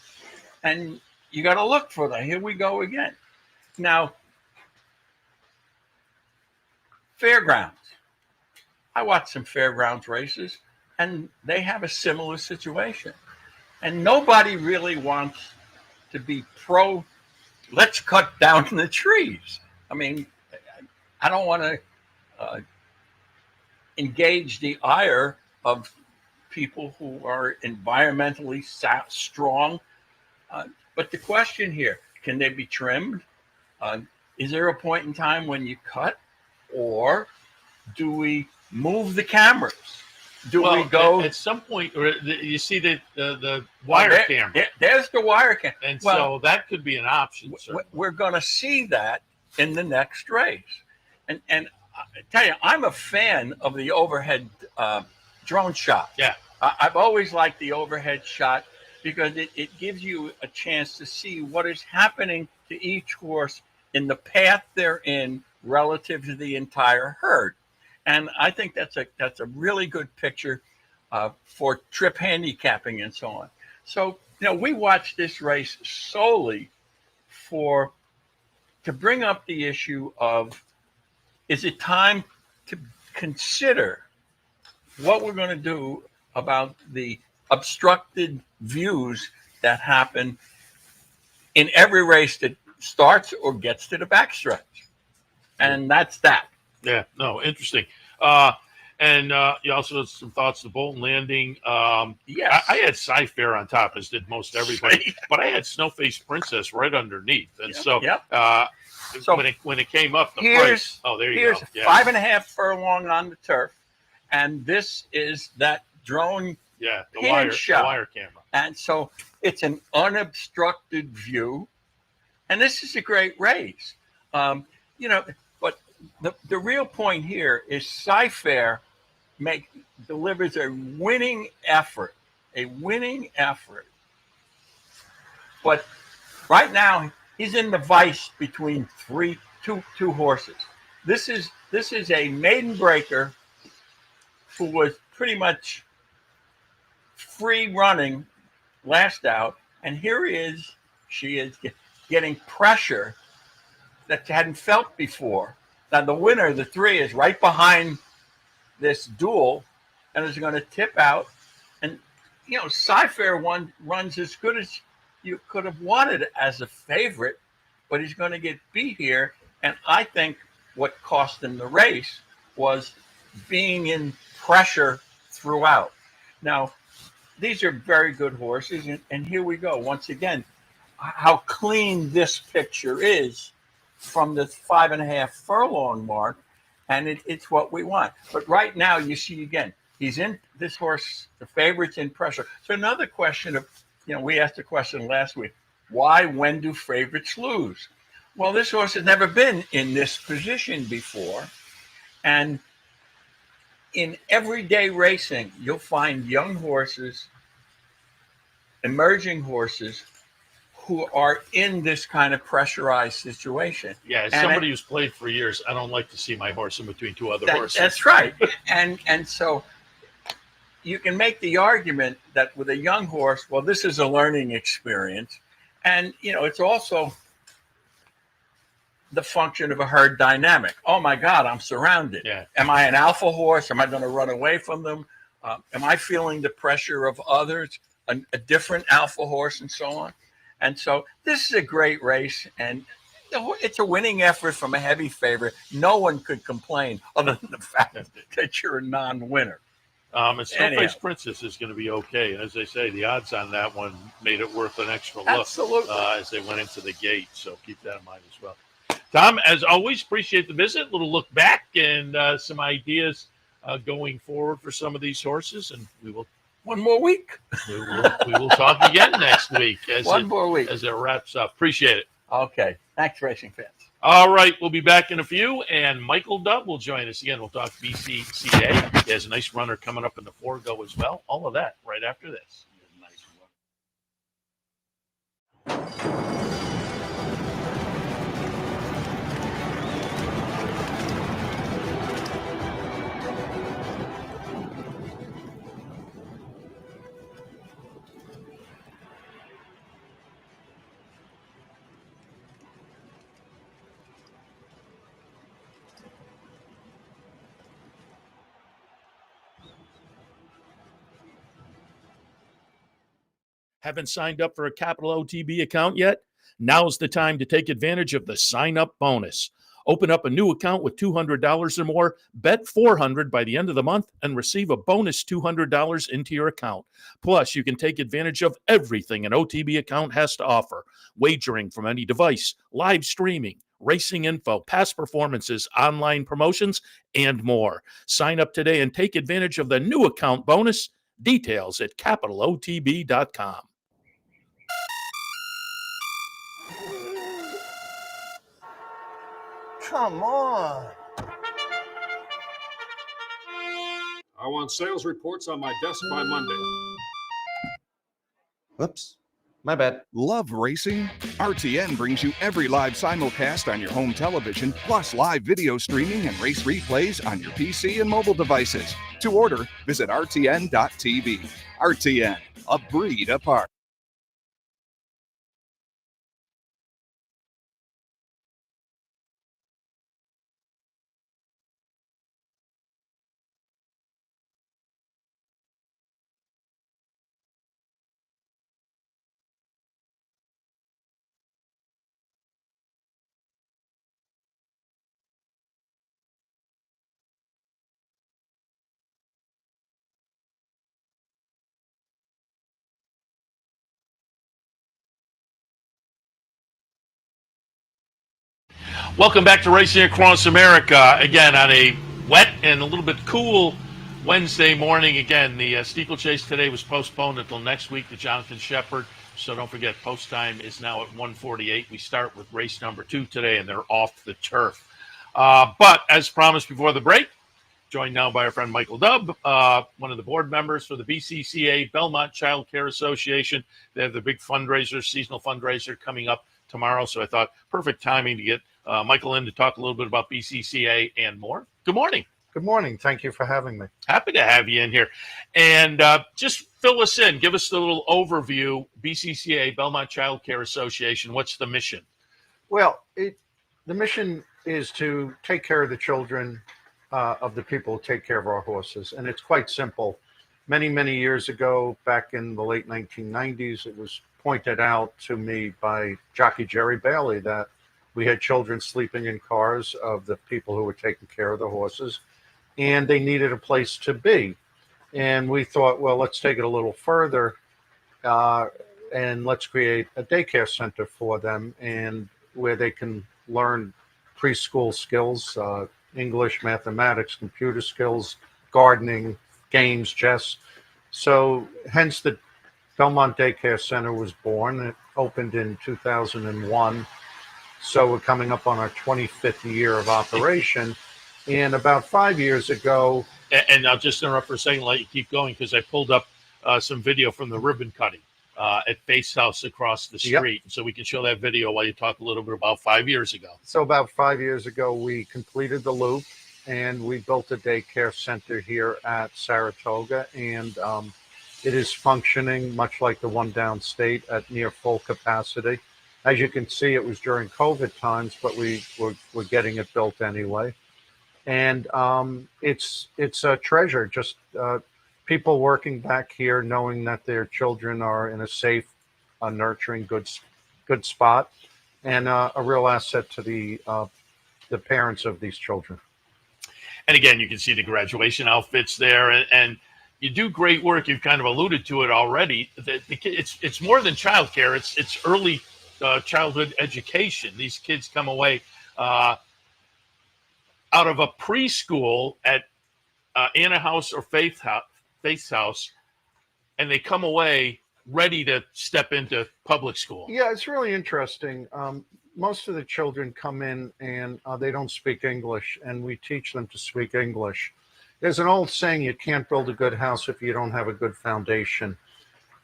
and you got to look for them. Here we go again. Now, fairgrounds. I watched some fairgrounds races, and they have a similar situation. And nobody really wants to be pro, let's cut down the trees. I mean, I don't want to engage the ire of people who are environmentally strong. But the question here, can they be trimmed? Is there a point in time when you cut? Or do we move the cameras? Do we go at some point? Or you see the wire camera. There's the wire camera, and so that could be an option. We're going to see that in the next race. And I tell you, I'm a fan of the overhead drone shot. Yeah, I've always liked the overhead shot because it gives you a chance to see what is happening to each horse in the path they're in relative to the entire herd. And I think that's a really good picture for trip handicapping and so on. So, we watched this race solely to bring up the issue of, is it time to consider what we're going to do about the obstructed views that happen in every race that starts or gets to the backstretch? And that's that. Yeah, no, interesting. And you also had some thoughts of Bolton Landing. Yes. I had Sci-Fair on top, as did most everybody, but I had Snowface Princess right underneath. And so when it came up, the price. Oh, there you go. Here's 5.5 furlong on the turf, and this is that drone. Yeah, the wire camera. And so it's an unobstructed view, and this is a great race. But the real point here is Sci-Fair delivers a winning effort. But right now he's in the vice between two horses. This is a maiden breaker who was pretty much free running last out, and she is getting pressure that you hadn't felt before. Now the winner, the 3, is right behind this duel and is going to tip out. And Sci-Fair runs as good as you could have wanted as a favorite, but he's going to get beat here. And I think what cost him the race was being in pressure throughout. Now, these are very good horses, and here we go. Once again, how clean this picture is from the 5.5 furlong mark, and it's what we want. But right now, you see again, he's in this horse, the favorite's in pressure. So another question of, we asked a question last week, when do favorites lose? Well, this horse has never been in this position before. And in everyday racing, you'll find young horses, emerging horses who are in this kind of pressurized situation. Yeah, as somebody who's played for years, I don't like to see my horse in between two other horses. That's right. and so you can make the argument that with a young horse, well, this is a learning experience. And, it's also the function of a herd dynamic. Oh, my God, I'm surrounded. Yeah. Am I an alpha horse? Am I going to run away from them? Am I feeling the pressure of others, a different alpha horse, and so on? And so this is a great race, and it's a winning effort from a heavy favorite. No one could complain other than the fact that you're a non-winner. And Snowface Princess is going to be okay. As they say, the odds on that one made it worth an extra look. Absolutely. As they went into the gate. So keep that in mind as well. Tom, as always, appreciate the visit. A little look back and some ideas going forward for some of these horses. And we will. One more week. We will talk again next week. More week. As it wraps up. Appreciate it. Okay. Thanks, racing fans. All right. We'll be back in a few. And Michael Dubb will join us again. We'll talk BCCA. He has a nice runner coming up in the Forego as well. All of that right after this. Haven't signed up for a Capital OTB account yet? Now's the time to take advantage of the sign-up bonus. Open up a new account with $200 or more, bet $400 by the end of the month, and receive a bonus $200 into your account. Plus, you can take advantage of everything an OTB account has to offer. Wagering from any device, live streaming, racing info, past performances, online promotions, and more. Sign up today and take advantage of the new account bonus. Details at capitalotb.com. Come on. I want sales reports on my desk by Monday. Whoops. My bad. Love racing? RTN brings you every live simulcast on your home television, plus live video streaming and race replays on your PC and mobile devices. To order, visit rtn.tv. RTN, a breed apart. Welcome back to Racing Across America. Again, on a wet and a little bit cool Wednesday morning. Again, the steeplechase today was postponed until next week to Jonathan Shepard. So don't forget, post time is now at 1:48. We start with race number 2 today, and they're off the turf. But as promised before the break, joined now by our friend Michael Dubb, one of the board members for the BCCA, Belmont Child Care Association. They have the big fundraiser, seasonal fundraiser coming up tomorrow. So I thought perfect timing to get Michael in to talk a little bit about BCCA and more. Good morning. Good morning. Thank you for having me. Happy to have you in here. And just fill us in. Give us a little overview. BCCA, Belmont Child Care Association. What's the mission? Well, the mission is to take care of the children of the people who take care of our horses. And it's quite simple. Many, many years ago, back in the late 1990s, it was pointed out to me by jockey Jerry Bailey that we had children sleeping in cars of the people who were taking care of the horses, and they needed a place to be. And we thought, well, let's take it a little further and let's create a daycare center for them, and where they can learn preschool skills, English, mathematics, computer skills, gardening, games, chess. So hence the Belmont Daycare Center was born. It opened in 2001. So we're coming up on our 25th year of operation. And about 5 years ago... And I'll just interrupt for a second, let you keep going, because I pulled up some video from the ribbon cutting. at Face House across the street. So we can show that video while you talk a little bit about 5 years ago. So about 5 years ago, we completed the loop and we built a daycare center here at Saratoga. And it is functioning much like the one downstate at near full capacity. As you can see, it was during COVID times, but we're getting it built anyway. And it's a treasure, just people working back here knowing that their children are in a safe, nurturing, good spot, and a real asset to the parents of these children. And again, you can see the graduation outfits there, and you do great work. You've kind of alluded to it already. It's more than childcare. It's early childhood education. These kids come away out of a preschool at Anna House or Faith House, and they come away ready to step into public school. Yeah, it's really interesting. Most of the children come in and they don't speak English, and we teach them to speak English. There's an old saying, you can't build a good house if you don't have a good foundation.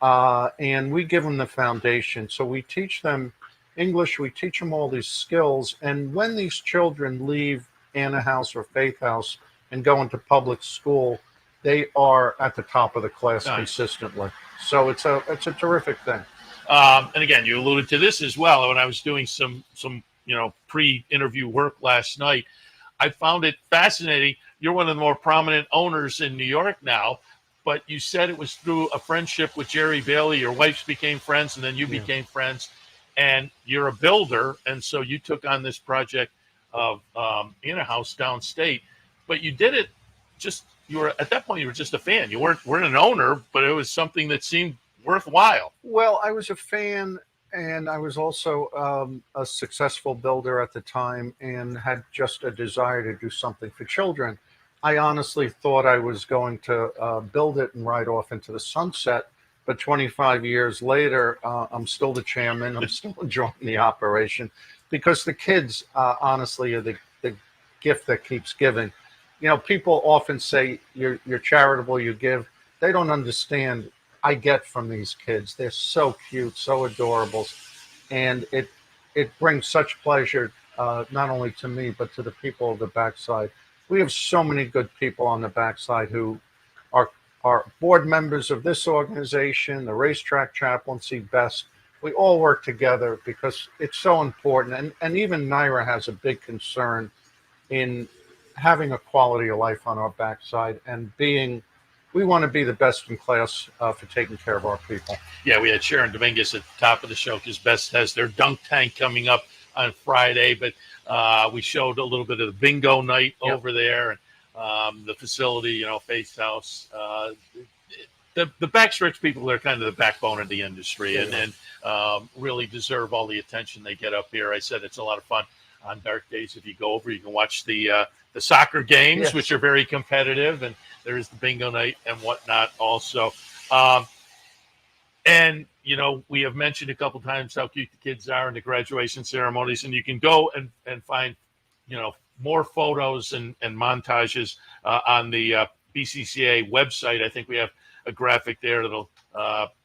And we give them the foundation. So we teach them English, we teach them all these skills. And when these children leave Anna House or Faith House and go into public school, they are at the top of the class consistently. So it's a terrific thing. And again, you alluded to this as well. When I was doing some pre-interview work last night, I found it fascinating. You're one of the more prominent owners in New York now, but you said it was through a friendship with Jerry Bailey. Your wives became friends, and then you became friends. And you're a builder, and so you took on this project of in a house downstate. But you did it at that point you were just a fan. You weren't an owner, but it was something that seemed worthwhile. Well, I was a fan, and I was also a successful builder at the time and had just a desire to do something for children. I honestly thought I was going to build it and ride off into the sunset. But 25 years later, I'm still the chairman. I'm still enjoying the operation because the kids, honestly, are the gift that keeps giving. You know, people often say you're charitable, you give. They don't understand. I get from these kids. They're so cute, so adorable. And it brings such pleasure, not only to me, but to the people of the backside. We have so many good people on the backside who are board members of this organization, the Racetrack Chaplaincy, BEST. We all work together because it's so important. And even NYRA has a big concern in having a quality of life on our backside and we want to be the best in class for taking care of our people. Yeah, we had Sharon Dominguez at the top of the show because BEST has their dunk tank coming up on Friday, but we showed a little bit of the bingo night over there, and the facility, Faith House. The Backstretch people are kind of the backbone of the industry and really deserve all the attention they get up here. I said it's a lot of fun on dark days. If you go over, you can watch the soccer games, which are very competitive, and there's the bingo night and whatnot also. And, we have mentioned a couple times how cute the kids are in the graduation ceremonies, and you can go and find, more photos and montages on the BCCA website. I think we have a graphic there that'll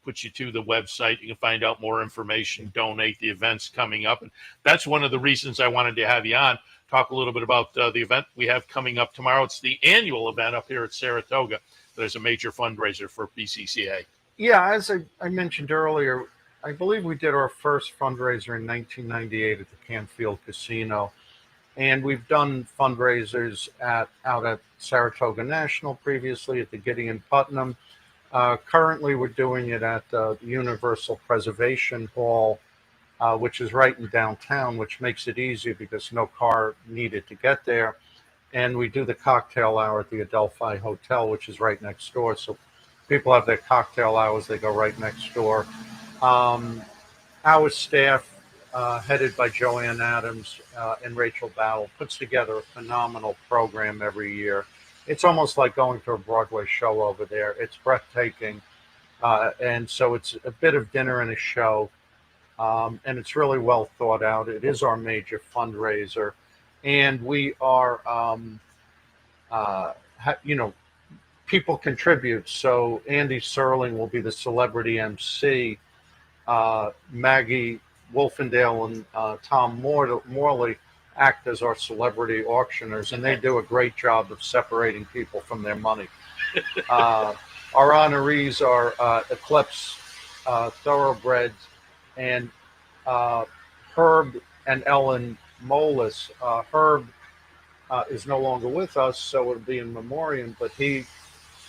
put you to the website. You can find out more information, donate, the events coming up. And that's one of the reasons I wanted to have you on. Talk a little bit about the event we have coming up tomorrow. It's the annual event up here at Saratoga. There's a major fundraiser for BCCA. Yeah, as I mentioned earlier, I believe we did our first fundraiser in 1998 at the Canfield Casino. And we've done fundraisers out at Saratoga National previously, at the Gideon Putnam. Currently, we're doing it at the Universal Preservation Hall, which is right in downtown, which makes it easy because no car needed to get there. And we do the cocktail hour at the Adelphi Hotel, which is right next door. So people have their cocktail hours, they go right next door. Our staff, headed by Joanne Adams and Rachel Battle, puts together a phenomenal program every year. It's almost like going to a Broadway show over there. It's breathtaking. And so it's a bit of dinner and a show. And it's really well thought out. It is our major fundraiser. And we are, people contribute. So Andy Serling will be the celebrity MC Maggie Wolfendale and Tom Morley act as our celebrity auctioneers, and they do a great job of separating people from their money. Our honorees are Eclipse Thoroughbreds and Herb and Ellen Molis. Herb is no longer with us, so it'll be in memoriam, but he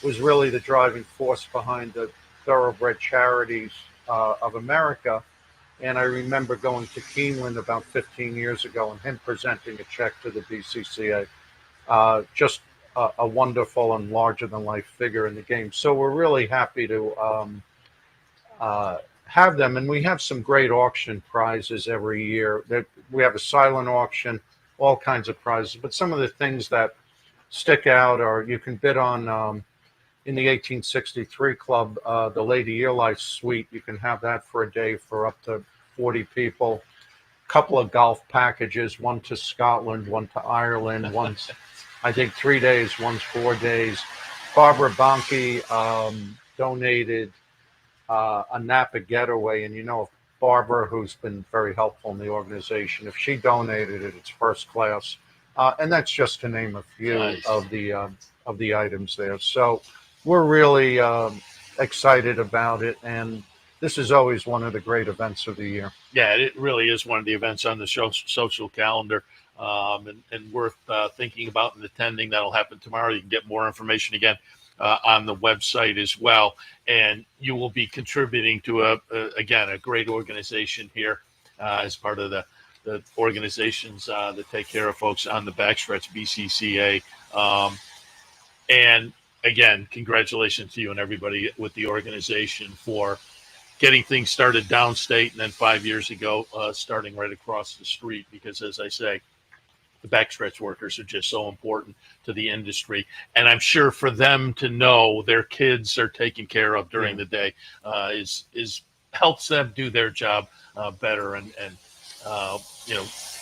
was really the driving force behind the Thoroughbred Charities of America. And I remember going to Keeneland about 15 years ago and him presenting a check to the BCCA. Just a wonderful and larger-than-life figure in the game. So we're really happy to have them. And we have some great auction prizes every year. We have a silent auction, all kinds of prizes. But some of the things that stick out are you can bid on, in the 1863 Club, the Lady Eli Suite. You can have that for a day for up to 40 people. A couple of golf packages, one to Scotland, one to Ireland, one's, I think, 3 days, one's 4 days. Barbara Bonke donated a Napa getaway, and you know, Barbara, who's been very helpful in the organization, if she donated it, it's first class. And that's just to name a few of the items there. So we're really excited about it, and this is always one of the great events of the year. Yeah, it really is one of the events on the social calendar, and worth thinking about and attending. That'll happen tomorrow. You can get more information again on the website as well, and you will be contributing to a great organization here as part of the organizations that take care of folks on the Backstretch, BCCA. And again, congratulations to you and everybody with the organization for getting things started downstate, and then 5 years ago, starting right across the street, because as I say, the Backstretch workers are just so important to the industry. And I'm sure for them to know their kids are taken care of during the day is helps them do their job better and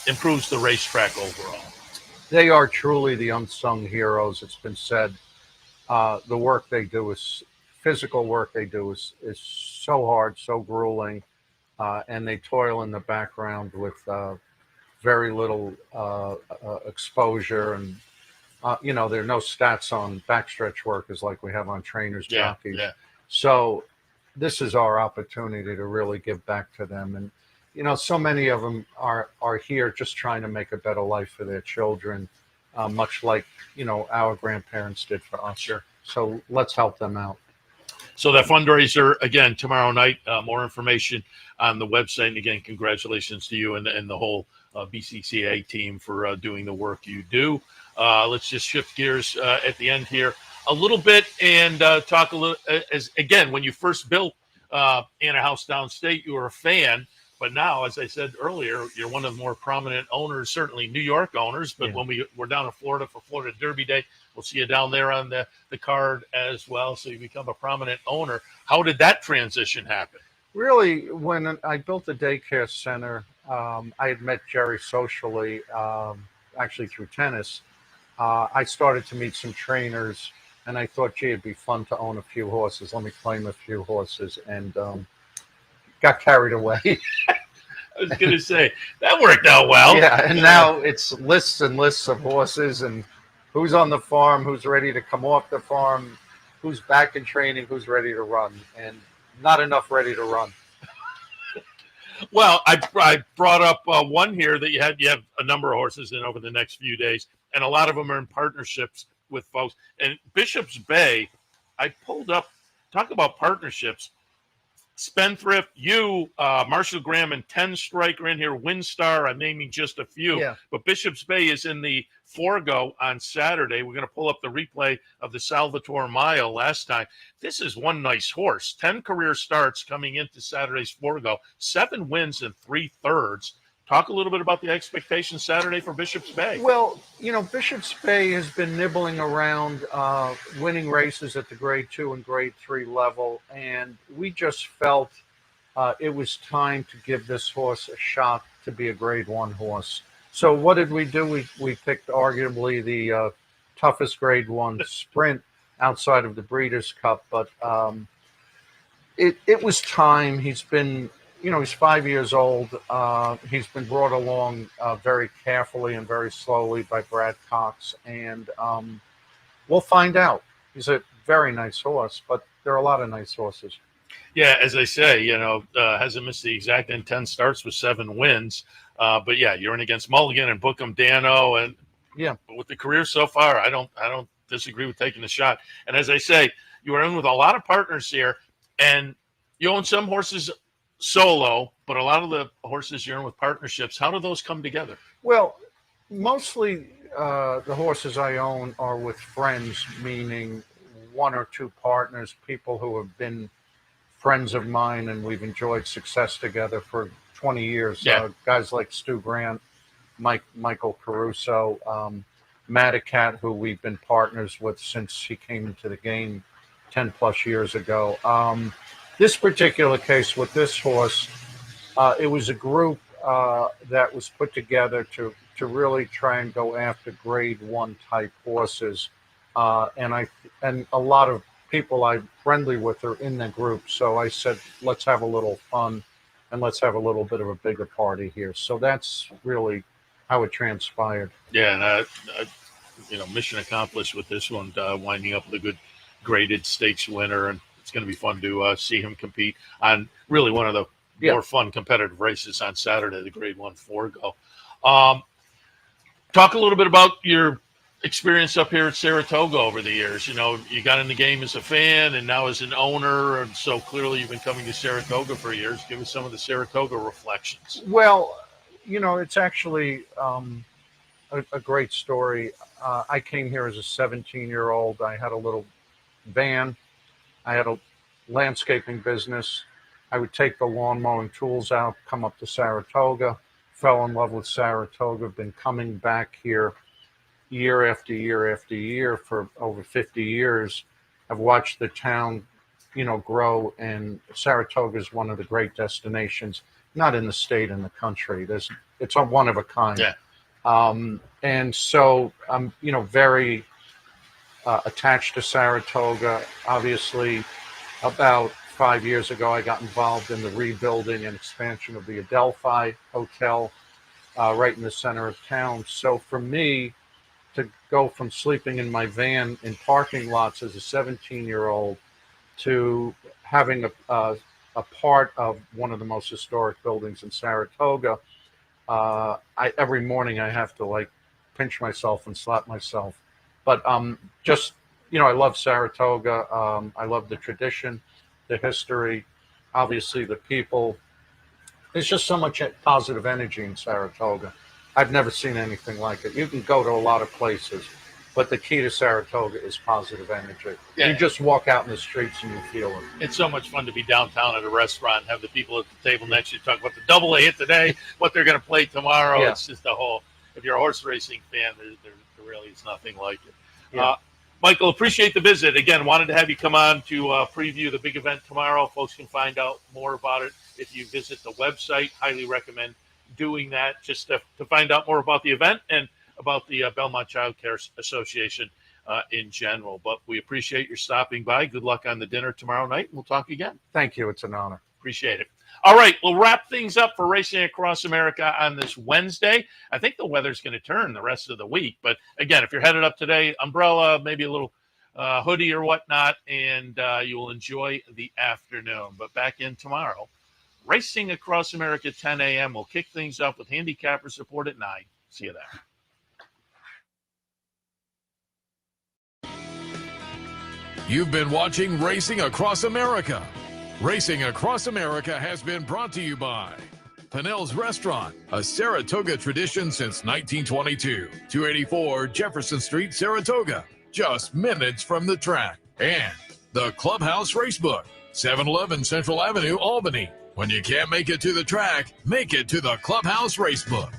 improves the racetrack overall. They are truly the unsung heroes. It's been said. The work they do is physical work. They do is so hard, so grueling, and they toil in the background with very little exposure. And there are no stats on backstretch workers like we have on trainers, jockeys. Yeah. So this is our opportunity to really give back to them. And so many of them are here just trying to make a better life for their children, much like our grandparents did for us. Sure. So let's help them out. So that fundraiser, again, tomorrow night, more information on the website. And again, congratulations to you and the whole BCCA team for doing the work you do. Let's just shift gears at the end here a little bit and talk a little, again, when you first built Anna House Downstate, you were a fan. But now, as I said earlier, you're one of the more prominent owners, certainly New York owners. But when we're down in Florida for Florida Derby Day, we'll see you down there on the card as well. So you become a prominent owner. How did that transition happen? Really, when I built the daycare center, I had met Jerry socially, actually through tennis. I started to meet some trainers, and I thought, gee, it'd be fun to own a few horses. Let me claim a few horses, and got carried away. I was going to say, that worked out well. Yeah, and now it's lists and lists of horses and who's on the farm, who's ready to come off the farm, who's back in training, who's ready to run, and not enough ready to run. Well, I brought up one here that you have a number of horses in over the next few days, and a lot of them are in partnerships with folks. And Bishop's Bay, I pulled up, talk about partnerships. Spendthrift, Marshall Graham, and 10 Striker in here. Windstar, I'm naming just a few. Yeah. But Bishop's Bay is in the Forgo on Saturday. We're going to pull up the replay of the Salvatore Mile last time. This is one nice horse. 10 career starts coming into Saturday's Forgo. 7 wins and 3/3. Talk a little bit about the expectations Saturday for Bishop's Bay. Well, Bishop's Bay has been nibbling around winning races at the grade 2 and grade 3 level, and we just felt it was time to give this horse a shot to be a grade 1 horse. So what did we do? We picked arguably the toughest grade 1 sprint outside of the Breeders' Cup, but it was time. He's been he's 5 years old. He's been brought along very carefully and very slowly by Brad Cox, and we'll find out. He's a very nice horse, but there are a lot of nice horses. Yeah, as I say, hasn't missed the exact 10 starts with 7 wins. But yeah, you're in against Mulligan and Bookham Dano, and with the career so far, I don't disagree with taking the shot. And as I say, you are in with a lot of partners here, and you own some horses solo, but a lot of the horses you're in with partnerships. How do those come together? Well, mostly the horses I own are with friends, meaning 1 or 2 partners, people who have been friends of mine, and we've enjoyed success together for 20 years. Guys like Stu Grant, Michael Caruso, Madacat, who we've been partners with since he came into the game 10 plus years ago. This particular case with this horse, it was a group that was put together to really try and go after grade 1 type horses. And a lot of people I'm friendly with are in the group. So I said, let's have a little fun and let's have a little bit of a bigger party here. So that's really how it transpired. Yeah, and mission accomplished with this one, winding up with a good graded stakes winner, and it's going to be fun to see him compete on really one of the more fun competitive races on Saturday, the Grade 1 Forego. Talk a little bit about your experience up here at Saratoga over the years. You got in the game as a fan and now as an owner, and so clearly you've been coming to Saratoga for years. Give us some of the Saratoga reflections. Well, it's actually a great story. I came here as a 17-year-old. I had a little van. I had a landscaping business. I would take the lawn mowing tools out, come up to Saratoga, fell in love with Saratoga, been coming back here year after year after year for over 50 years. I've watched the town, grow, and Saratoga is one of the great destinations, not in the state, in the country. It's a one of a kind. Yeah. And so I'm, very attached to Saratoga. Obviously, about 5 years ago, I got involved in the rebuilding and expansion of the Adelphi Hotel right in the center of town. So for me to go from sleeping in my van in parking lots as a 17-year-old to having a part of one of the most historic buildings in Saratoga, every morning I have to pinch myself and slap myself. But I love Saratoga. I love the tradition, the history, obviously the people. There's just so much positive energy in Saratoga. I've never seen anything like it. You can go to a lot of places, but the key to Saratoga is positive energy. Yeah. You just walk out in the streets and you feel it. It's so much fun to be downtown at a restaurant and have the people at the table next to you talk about the double they hit today, what they're going to play tomorrow. Yeah. It's just if you're a horse racing fan, there really is nothing like it. Yeah. Michael, appreciate the visit. Again, wanted to have you come on to preview the big event tomorrow. Folks can find out more about it if you visit the website. Highly recommend doing that just to find out more about the event and about the Belmont Child Care Association in general. But we appreciate your stopping by. Good luck on the dinner tomorrow night. We'll talk again. Thank you. It's an honor. Appreciate it. All right, we'll wrap things up for Racing Across America on this Wednesday. I think the weather's going to turn the rest of the week. But again, if you're headed up today, umbrella, maybe a little hoodie or whatnot, and you will enjoy the afternoon. But back in tomorrow, Racing Across America, 10 a.m. We'll kick things up with handicapper support at 9. See you there. You've been watching Racing Across America. Racing Across America has been brought to you by Pinnell's Restaurant, a Saratoga tradition since 1922. 284 Jefferson Street, Saratoga, just minutes from the track. And the Clubhouse Racebook, 711 Central Avenue, Albany. When you can't make it to the track, make it to the Clubhouse Racebook.